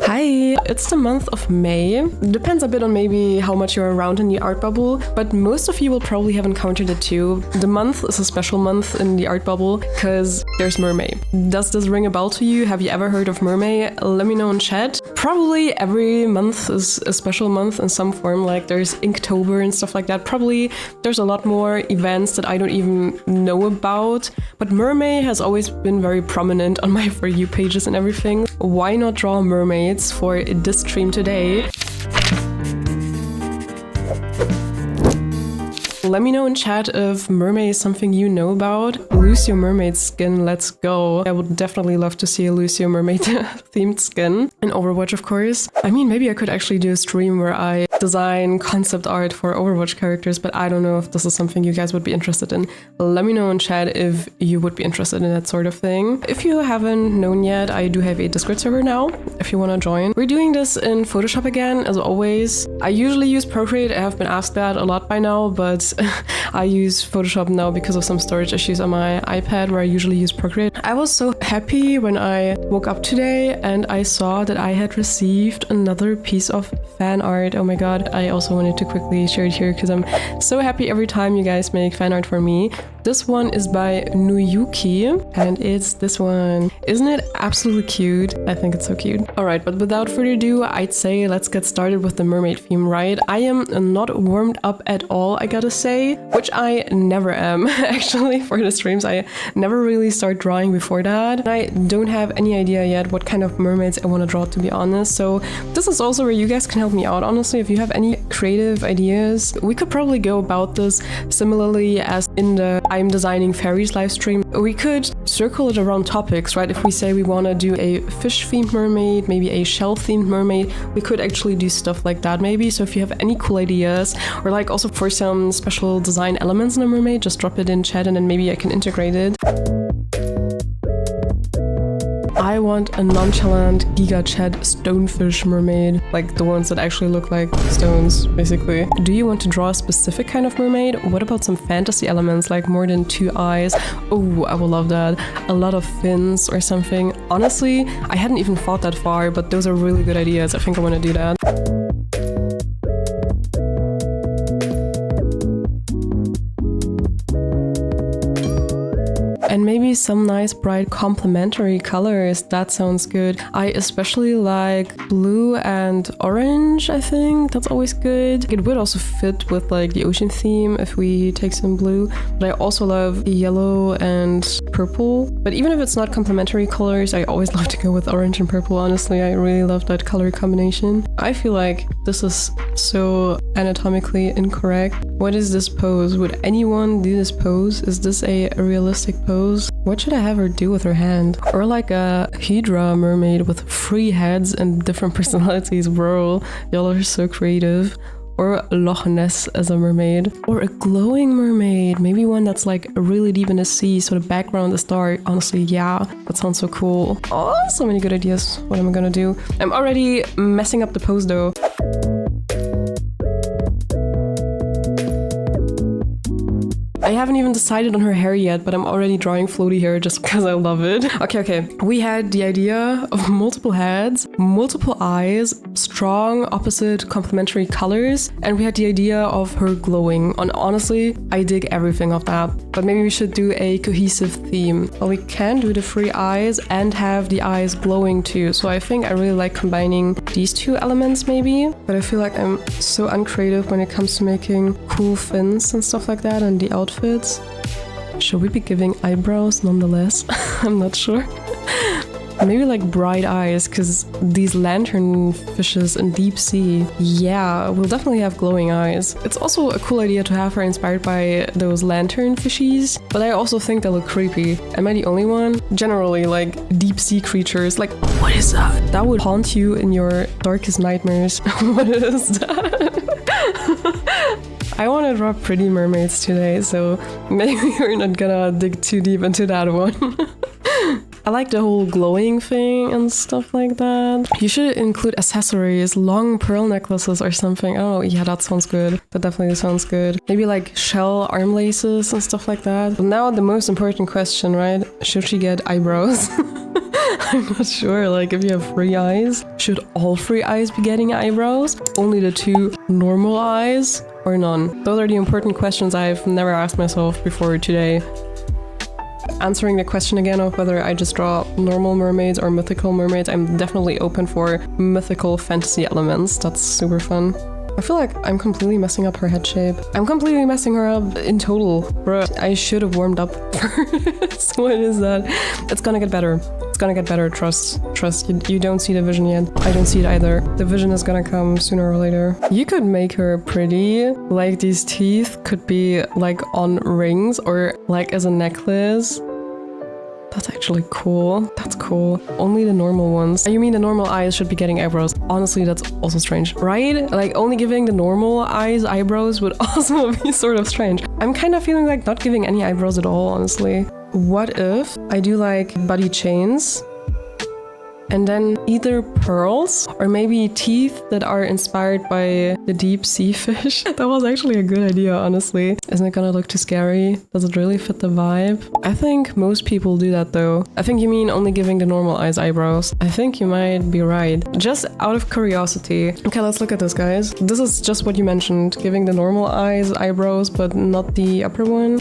Hi! It's the month of May. Depends a bit on maybe how much you're around in the art bubble, but most of you will probably have encountered it too. The month is a special month in the art bubble because there's MerMay. Does this ring a bell to you? Have you ever heard of MerMay? Let me know in chat. Probably every month is a special month in some form, like there's Inktober and stuff like that. Probably there's a lot more events that I don't even know about, but MerMay has always been very prominent on my For You pages and everything. Why not draw mermaids for this stream today? Let me know in chat if mermaid is something you know about. Lose your mermaid skin, let's go. I would definitely love to see a Lose Your Mermaid themed skin. In Overwatch, of course. I mean, maybe I could actually do a stream where I design concept art for Overwatch characters, but I don't know if this is something you guys would be interested in. Let me know in chat if you would be interested in that sort of thing. If you haven't known yet, I do have a Discord server now, if you want to join. We're doing this in Photoshop again, as always. I usually use Procreate. I have been asked that a lot by now, but I use Photoshop now because of some storage issues on my iPad where I usually use Procreate. I was so happy when I woke up today and I saw that I had received another piece of fan art. Oh my god, I also wanted to quickly share it here because I'm so happy every time you guys make fan art for me. This one is by Nuyuki and it's this one. Isn't it absolutely cute? I think it's so cute. Alright, but without further ado, I'd say let's get started with the mermaid theme, right? I am not warmed up at all, I gotta say, which I never am actually for the streams. I never really start drawing before that. And I don't have any idea yet what kind of mermaids I want to draw, to be honest. So this is also where you guys can help me out, honestly. If you have any creative ideas, we could probably go about this similarly as in the I'm Designing Fairies livestream. We could circle it around topics, right? If we say we want to do a fish-themed mermaid, maybe a shell-themed mermaid, we could actually do stuff like that maybe. So if you have any cool ideas, or like also for some special design elements in a mermaid, just drop it in chat and then maybe I can integrate it. I want a nonchalant Giga Chat stonefish mermaid, like the ones that actually look like stones, basically. Do you want to draw a specific kind of mermaid? What about some fantasy elements, like more than 2 eyes? Oh, I would love that. A lot of fins or something. Honestly, I hadn't even thought that far, but those are really good ideas. I think I want to do that. And maybe some nice bright complementary colors, that sounds good. I especially like blue and orange, I think, that's always good. It would also fit with like the ocean theme if we take some blue, but I also love yellow and purple. But even if it's not complementary colors, I always love to go with orange and purple, honestly. I really love that color combination. I feel like this is so anatomically incorrect. What is this pose? Would anyone do this pose? Is this a realistic pose? What should I have her do with her hand? Or like a Hydra mermaid with 3 heads and different personalities, bro. Y'all are so creative. Or Loch Ness as a mermaid. Or a glowing mermaid. Maybe one that's like really deep in the sea, so the background is dark. Honestly, yeah, that sounds so cool. Oh, so many good ideas. What am I gonna do? I'm already messing up the pose though. I haven't even decided on her hair yet, but I'm already drawing floaty hair just because I love it. Okay. We had the idea of multiple heads, multiple eyes, strong opposite complementary colors, and we had the idea of her glowing. And honestly, I dig everything of that. But maybe we should do a cohesive theme. Well, we can do the 3 eyes and have the eyes glowing too. So I think I really like combining these 2 elements maybe. But I feel like I'm so uncreative when it comes to making cool fins and stuff like that and the outfits. Should we be giving eyebrows nonetheless? I'm not sure. Maybe like bright eyes, because these lantern fishes in deep sea, yeah, we'll definitely have glowing eyes. It's also a cool idea to have her inspired by those lantern fishies, but I also think they look creepy. Am I the only one? Generally, like deep sea creatures, like, what is that? That would haunt you in your darkest nightmares. What is that? I want to draw pretty mermaids today, so maybe we're not gonna dig too deep into that one. I like the whole glowing thing and stuff like that. You should include accessories, long pearl necklaces or something. I don't know, yeah, that sounds good. That definitely sounds good. Maybe like shell arm laces and stuff like that. But now the most important question, right? Should she get eyebrows? I'm not sure, like if you have 3 eyes, should all 3 eyes be getting eyebrows? Only the 2 normal eyes or none? Those are the important questions I've never asked myself before today. Answering the question again of whether I just draw normal mermaids or mythical mermaids, I'm definitely open for mythical fantasy elements. That's super fun. I feel like I'm completely messing up her head shape. I'm completely messing her up in total. Bruh, I should have warmed up first. What is that? It's gonna get better. It's gonna get better, trust. Trust. You don't see the vision yet. I don't see it either. The vision is gonna come sooner or later. You could make her pretty. Like these teeth could be like on rings or like as a necklace. That's actually cool. That's cool. Only the normal ones. You mean the normal eyes should be getting eyebrows? Honestly, that's also strange, right? Like only giving the normal eyes eyebrows would also be sort of strange. I'm kind of feeling like not giving any eyebrows at all, honestly. What if I do like body chains? And then either pearls or maybe teeth that are inspired by the deep sea fish. That was actually a good idea, honestly. Isn't it gonna look too scary? Does it really fit the vibe? I think most people do that though. I think you mean only giving the normal eyes eyebrows. I think you might be right. Just out of curiosity. Okay, let's look at this, guys. This is just what you mentioned. Giving the normal eyes eyebrows, but not the upper one.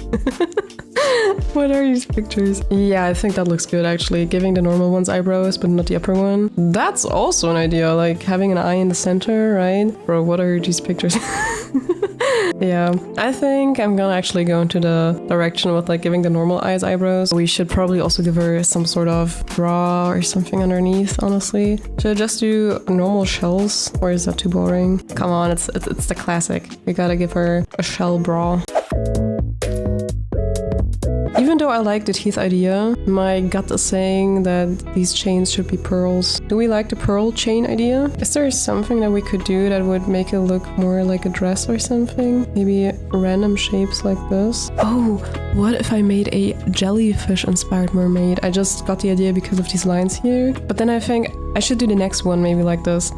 What are these pictures? Yeah, I think that looks good actually. Giving the normal ones eyebrows, but not the upper one. That's also an idea, like having an eye in the center, right? Bro, what are these pictures? Yeah, I think I'm gonna actually go into the direction with like giving the normal eyes eyebrows. We should probably also give her some sort of bra or something underneath, honestly. Should I just do normal shells or is that too boring? Come on, it's the classic. We gotta give her a shell bra. Even though I like the teeth idea, my gut is saying that these chains should be pearls. Do we like the pearl chain idea? Is there something that we could do that would make it look more like a dress or something? Maybe random shapes like this? Oh, what if I made a jellyfish inspired mermaid? I just got the idea because of these lines here. But then I think I should do the next one maybe like this.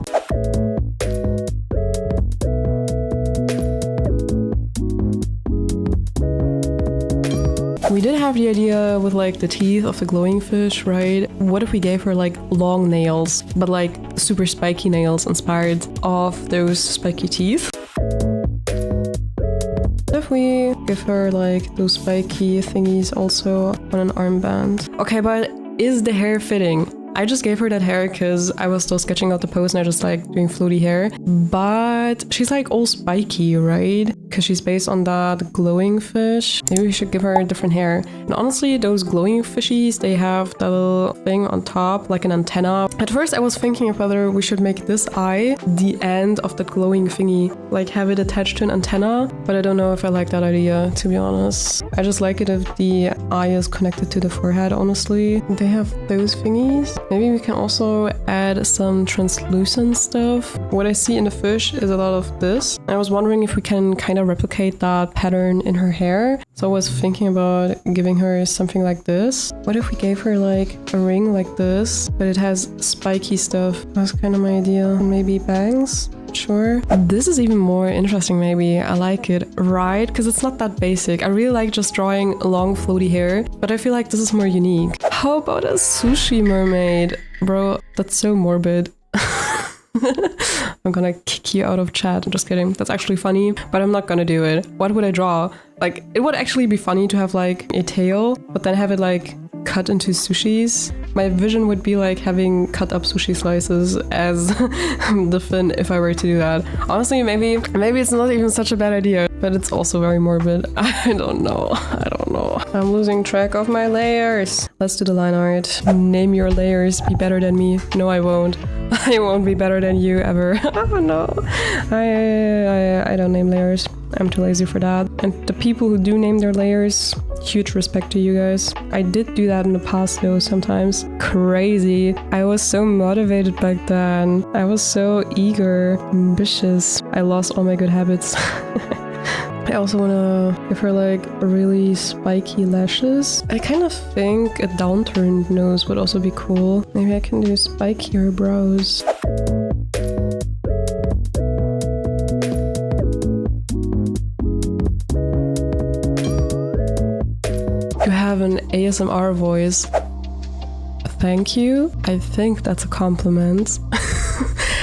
We did have the idea with like the teeth of the glowing fish, right? What if we gave her like long nails, but like super spiky nails inspired of those spiky teeth? What if we give her like those spiky thingies also on an armband? Okay, but is the hair fitting? I just gave her that hair because I was still sketching out the pose and I just like doing floaty hair. But she's like all spiky, right? Because she's based on that glowing fish. Maybe we should give her different hair. And honestly, those glowing fishies, they have that little thing on top, like an antenna. At first, I was thinking of whether we should make this eye the end of the glowing thingy, like have it attached to an antenna. But I don't know if I like that idea, to be honest. I just like it if the eye is connected to the forehead, honestly. They have those thingies. Maybe we can also add some translucent stuff. What I see in the fish is a lot of this. I was wondering if we can kind of replicate that pattern in her hair. So I was thinking about giving her something like this. What if we gave her like a ring like this, but it has spiky stuff? That's kind of my idea. Maybe bangs? Sure. This is even more interesting maybe. I like it, right? Because it's not that basic. I really like just drawing long floaty hair, but I feel like this is more unique. How about a sushi mermaid? Bro, that's so morbid. I'm gonna kick you out of chat. I'm just kidding. That's actually funny, but I'm not gonna do it. What would I draw? Like, it would actually be funny to have like a tail, but then have it like cut into sushis. My vision would be like having cut up sushi slices as the fin if I were to do that. Honestly, maybe it's not even such a bad idea, but it's also very morbid. I don't know. I'm losing track of my layers. Let's do the line art. Name your layers. Be better than me. No, I won't. I won't be better than you ever. Oh no. I don't name layers. I'm too lazy for that. And the people who do name their layers, huge respect to you guys. I did do that in the past though sometimes. Crazy. I was so motivated back then. I was so eager, ambitious. I lost all my good habits. I also want to give her like really spiky lashes. I kind of think a downturned nose would also be cool. Maybe I can do spikier brows. You have an ASMR voice. Thank you. I think that's a compliment.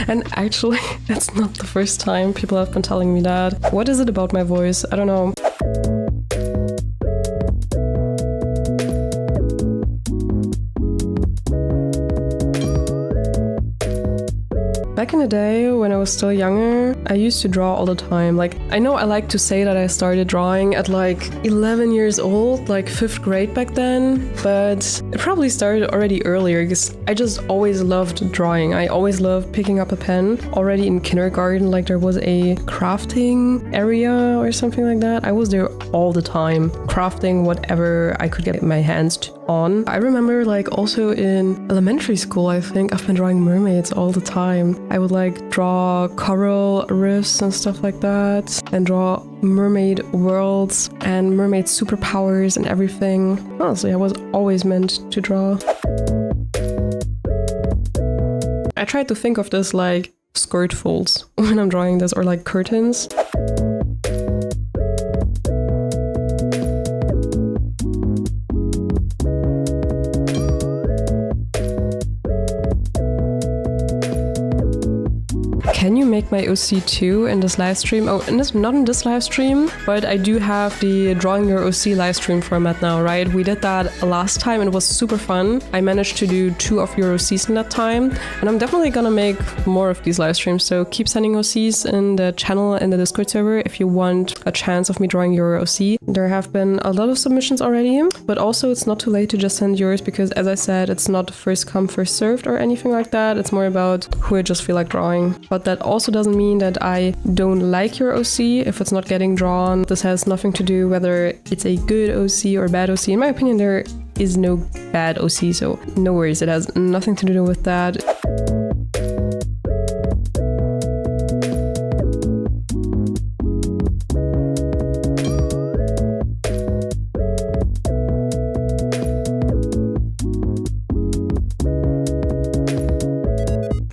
And actually, that's not the first time people have been telling me that. What is it about my voice? I don't know. Back in the day, when I was still younger, I used to draw all the time. Like, I know I like to say that I started drawing at like 11 years old, like 5th grade back then, but it probably started already earlier because I just always loved drawing. I always loved picking up a pen. Already in kindergarten, like there was a crafting area or something like that. I was there all the time, crafting whatever I could get my hands on. I remember like also in elementary school, I think I've been drawing mermaids all the time. I would like draw coral reefs and stuff like that, and draw mermaid worlds and mermaid superpowers and everything. Honestly, I was always meant to draw. I tried to think of this like skirt folds when I'm drawing this, or like curtains. Can you make my OC too in this live stream? Oh, not in this live stream, but I do have the drawing your OC live stream format now, right? We did that last time and it was super fun. I managed to do 2 of your OCs in that time, and I'm definitely gonna make more of these live streams. So keep sending OCs in the channel and the Discord server if you want a chance of me drawing your OC. There have been a lot of submissions already, but also it's not too late to just send yours because, as I said, it's not first come, first served or anything like that. It's more about who I just feel like drawing. But that also doesn't mean that I don't like your OC if it's not getting drawn. This has nothing to do whether it's a good OC or bad OC. In my opinion, there is no bad OC, so no worries. It has nothing to do with that.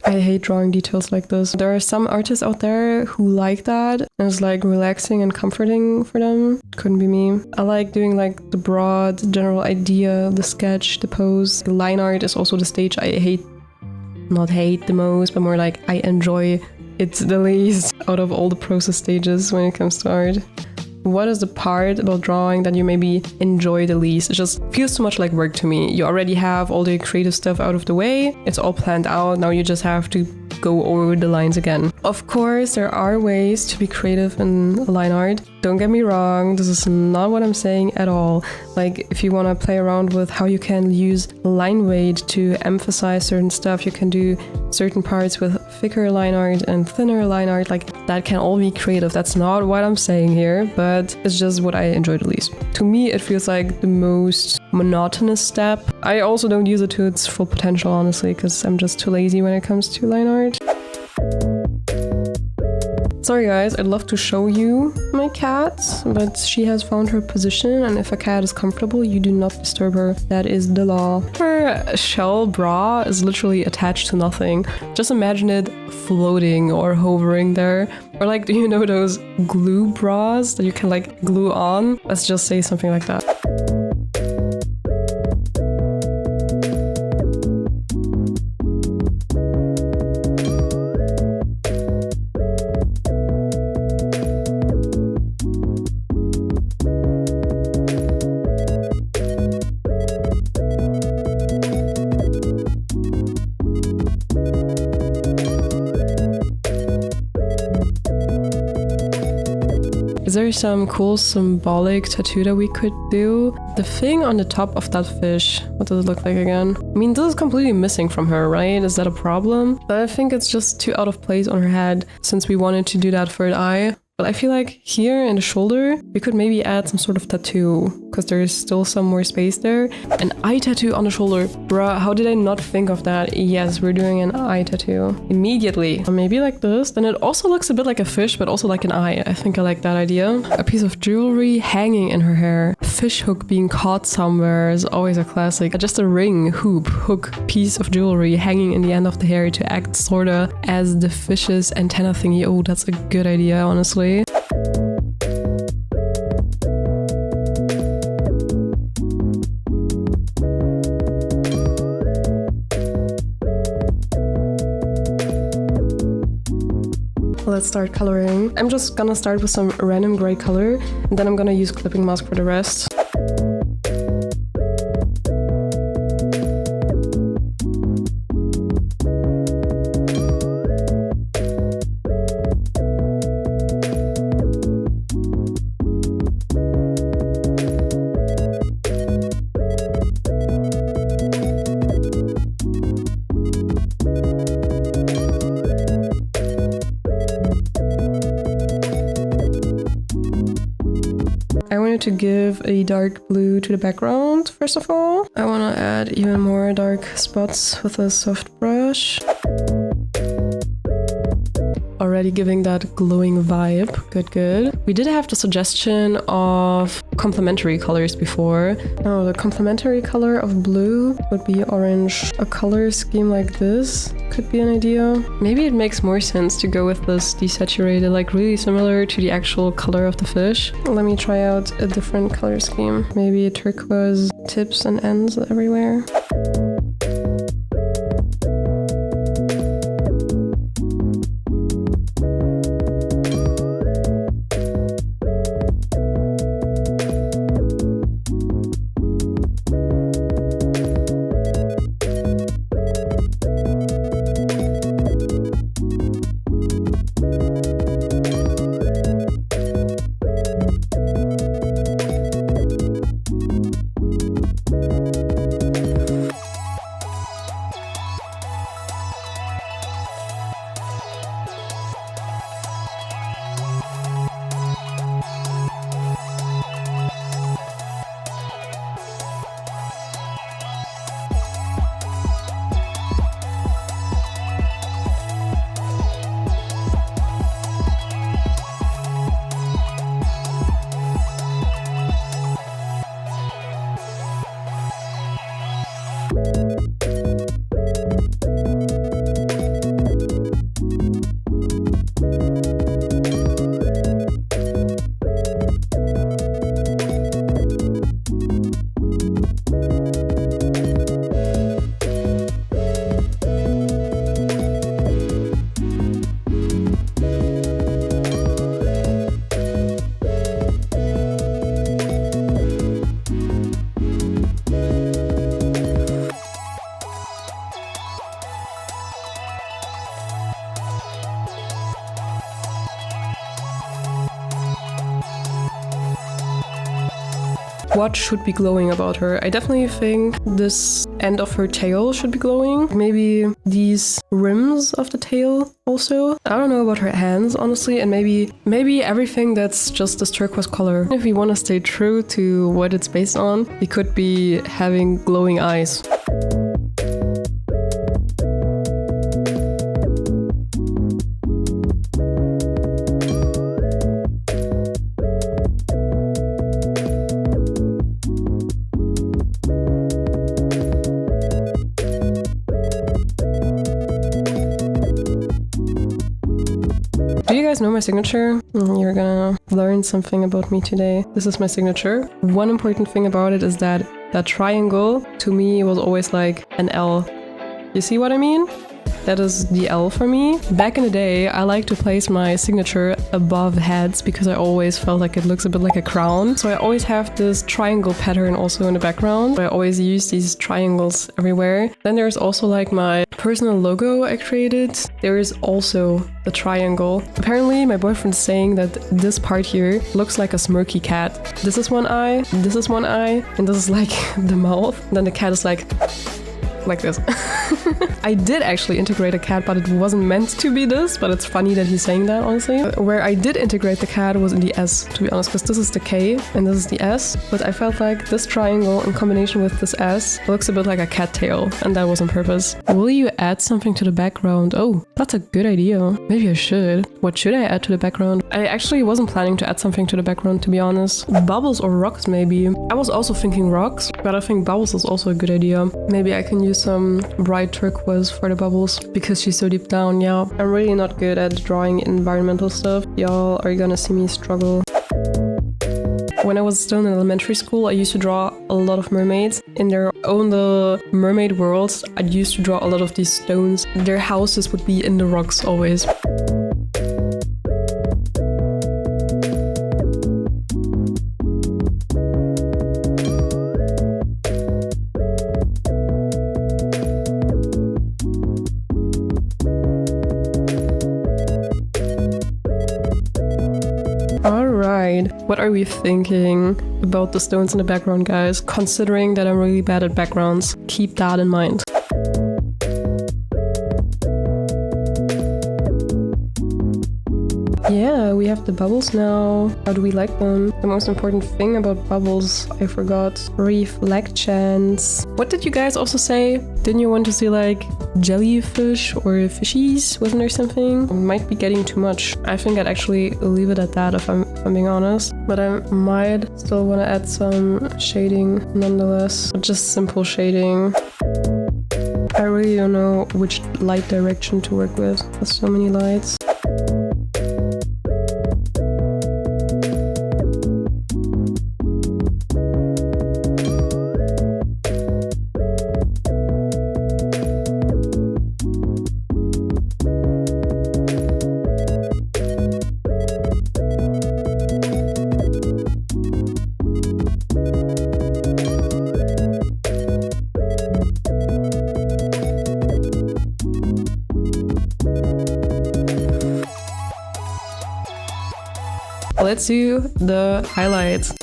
I hate drawing details like this. There are some artists out there who like that, and it's like relaxing and comforting for them. Couldn't be me. I like doing like the broad general idea, the sketch, the pose. The line art is also the stage I not hate the most, but more like I enjoy it the least out of all the process stages when it comes to art. What is the part about drawing that you maybe enjoy the least? It just feels too much like work to me. You already have all the creative stuff out of the way. It's all planned out. Now you just have to go over the lines again. Of course, there are ways to be creative in line art. Don't get me wrong, this is not what I'm saying at all. Like, if you want to play around with how you can use line weight to emphasize certain stuff, you can do certain parts with thicker line art and thinner line art. Like, that can all be creative. That's not what I'm saying here, but it's just what I enjoy the least. To me, it feels like the most monotonous step. I also don't use it to its full potential, honestly, because I'm just too lazy when it comes to line art. Sorry guys, I'd love to show you my cat, but she has found her position, and if a cat is comfortable, you do not disturb her. That is the law. Her shell bra is literally attached to nothing. Just imagine it floating or hovering there. Or like, do you know those glue bras that you can like glue on? Let's just say something like that. Is there some cool symbolic tattoo that we could do? The thing on the top of that fish, what does it look like again? I mean, this is completely missing from her, right? Is that a problem? But I think it's just too out of place on her head since we wanted to do that for an eye. But I feel like here in the shoulder, we could maybe add some sort of tattoo because there is still some more space there. An eye tattoo on the shoulder. Bruh, how did I not think of that? Yes, we're doing an eye tattoo immediately. Or maybe like this. Then it also looks a bit like a fish, but also like an eye. I think I like that idea. A piece of jewelry hanging in her hair. A fish hook being caught somewhere is always a classic. Just a ring, hook, piece of jewelry hanging in the end of the hair to act sorta as the fish's antenna thingy. Oh, that's a good idea, honestly. let's start coloring. I'm just gonna start with some random gray color, and then I'm gonna use clipping mask for the rest. I wanted to give a dark blue to the background, first of all. I want to add even more dark spots with a soft brush. Already giving that glowing vibe. Good, good. We did have the suggestion of complementary colors before. Oh, the complementary color of blue would be orange. A color scheme like this could be an idea. Maybe it makes more sense to go with this desaturated, like really similar to the actual color of the fish. Let me try out a different color scheme. Maybe a turquoise tips and ends everywhere. What should be glowing about her? I definitely think this end of her tail should be glowing. Maybe these rims of the tail also. I don't know about her hands, honestly, and maybe everything that's just this turquoise color. If we want to stay true to what it's based on, we could be having glowing eyes. Do you guys know my signature? You're gonna learn something about me today. This is my signature. One important thing about it is that that triangle to me was always like an L. You see what I mean? That is the L for me. Back in the day, I like to place my signature above heads because I always felt like it looks a bit like a crown. So I always have this triangle pattern also in the background. I always use these triangles everywhere. Then there's also like my personal logo I created. There is also the triangle. Apparently my boyfriend's saying that this part here looks like a smirky cat. This is one eye, this is one eye, and this is like the mouth. And then the cat is like this. I did actually integrate a cat, but it wasn't meant to be this, but it's funny that he's saying that, honestly. Where I did integrate the cat was in the S, to be honest, because this is the K and this is the S, but I felt like this triangle in combination with this S looks a bit like a cat tail, and that was on purpose. Will you add something to the background? Oh, that's a good idea. Maybe I should. What should I add to the background? I actually wasn't planning to add something to the background, to be honest. Bubbles or rocks, maybe. I was also thinking rocks, but I think bubbles is also a good idea. Maybe I can use some bright turquoise for the bubbles because she's so deep down. Yeah, I'm really not good at drawing environmental stuff. Y'all are gonna see me struggle. When I was still in elementary school, I used to draw a lot of mermaids. In their own the mermaid worlds, I used to draw a lot of these stones. Their houses would be in the rocks always. Alright, what are we thinking about the stones in the background, guys? Considering that I'm really bad at backgrounds, keep that in mind. Yeah, we have the bubbles now. How do we like them? The most important thing about bubbles, I forgot. Reflections. What did you guys also say? Didn't you want to see like jellyfish or fishies? Wasn't there something? It might be getting too much. I think I'd actually leave it at that if I'm being honest. But I might still want to add some shading nonetheless. Just simple shading. I really don't know which light direction to work with. There's so many lights. Let's do the highlights.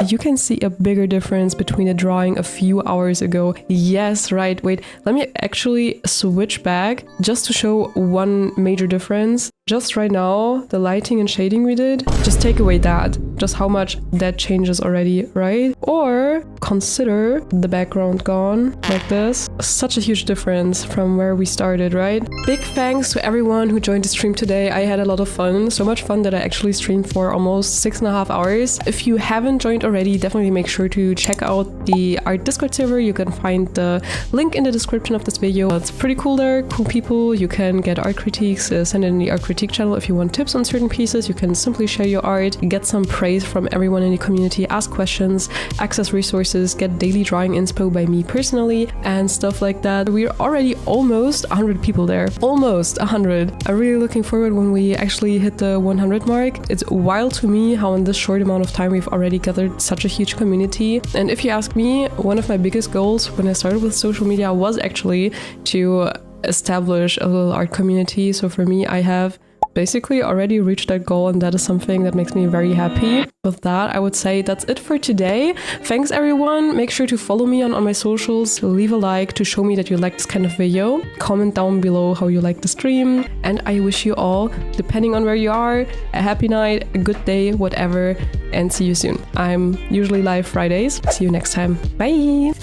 You can see a bigger difference between a drawing a few hours ago. Yes, right, wait, let me actually switch back just to show one major difference. Just right now, the lighting and shading we did, just take away that, just how much that changes already, right? Or consider the background gone, like this. Such a huge difference from where we started, right? Big thanks to everyone who joined the stream today. I had a lot of fun, so much fun that I actually streamed for almost 6.5 hours. If you haven't joined already, definitely make sure to check out the art Discord server. You can find the link in the description of this video. It's pretty cool there, cool people. You can get art critiques, send in the art critique channel if you want tips on certain pieces. You can simply share your art, get some praise from everyone in the community, ask questions, access resources, get daily drawing inspo by me personally, and stuff like that. We're already almost 100 people there. Almost 100. I'm really looking forward when we actually hit the 100 mark. It's wild to me how in this short amount of time we've already gathered such a huge community. And if you ask me, one of my biggest goals when I started with social media was actually to establish a little art community. So for me, I have basically already reached that goal, and that is something that makes me very happy. With that, I would say that's it for today. Thanks everyone. Make sure to follow me on my socials, leave a like to show me that you like this kind of video, comment down below how you like the stream, and I wish you all, depending on where you are, a happy night, a good day, whatever, and see you soon. I'm usually live Fridays. See you next time. Bye!